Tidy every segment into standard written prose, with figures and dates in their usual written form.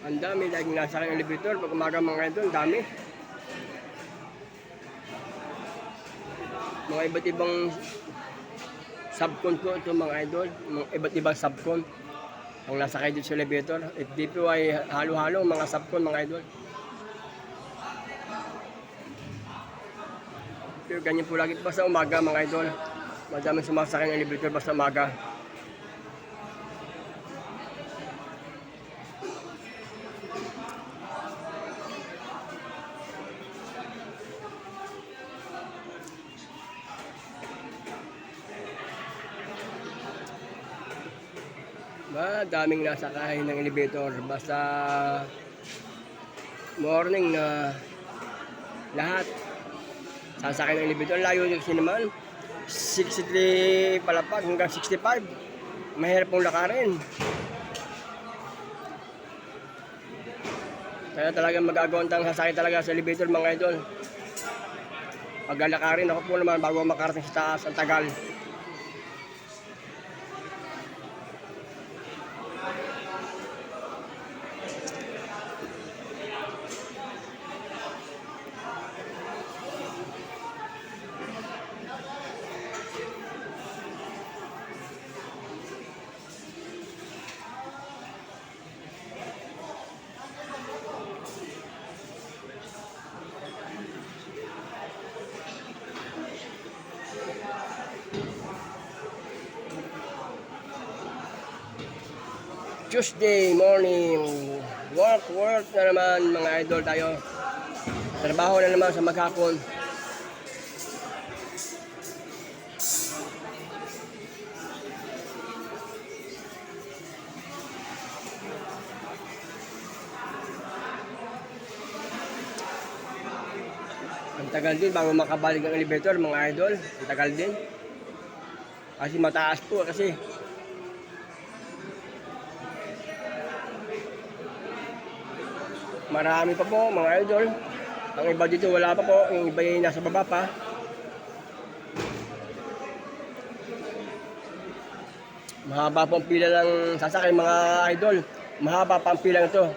Ang dami laging nasa aking elevator. Pag umaga mga idol, dami. Mga iba't ibang subcon po ito mga idol. Mga iba't ibang subcon ang nasa kayo dito sa elevator. FDP ay halo-halo mga subcon mga idol. Pero ganyan po lagi basta umaga mga idol. Madaming sumasakay ng elevator basta umaga. Daming nasakay ng elevator basta morning na lahat sasakay ng elevator. Layo kasi naman 63 palapag hanggang 65, mahirap pong lakarin, kaya talagang mag-agawantang sasakay talaga sa elevator mga idol. Pag lalakarin ako po naman bago makarating sa taas, ang tagal. Tuesday morning, work na naman mga idol tayo. Trabaho na naman sa maghapon. Ang tagal din bago makabalik ng elevator mga idol. Ang tagal din. Kasi mataas po kasi. Marami pa po mga idol. Ang iba dito wala pa po. Yung iba yung nasa baba pa. Mahaba po ang pila ng sasakay mga idol. Mahaba pa ang pila nito.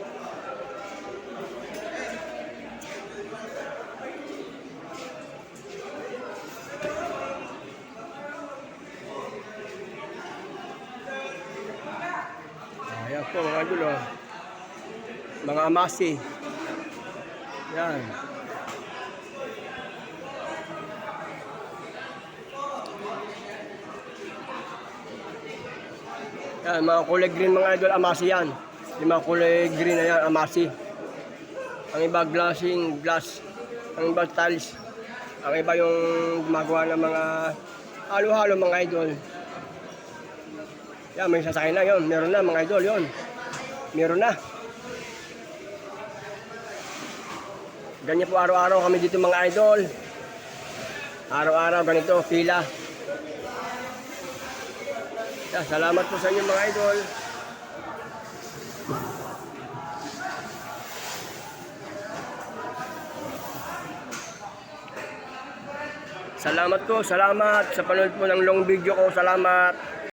Ayan po mga idol oh. Mga amasi. Yan. Yan, mga kulay green mga idol, amasi yan. Yung mga kulay green na yan, amasi. Ang iba glass. Ang iba tiles. Ang iba yung gumagawa ng mga halo-halo mga idol. Yan, may sasakay na yon. Meron na mga idol yon. Meron na. Ganyan po araw-araw kami dito mga idol. Araw-araw ganito, pila. Yeah, salamat po sa inyo mga idol. Salamat po, salamat sa panood po ng long video ko. Salamat.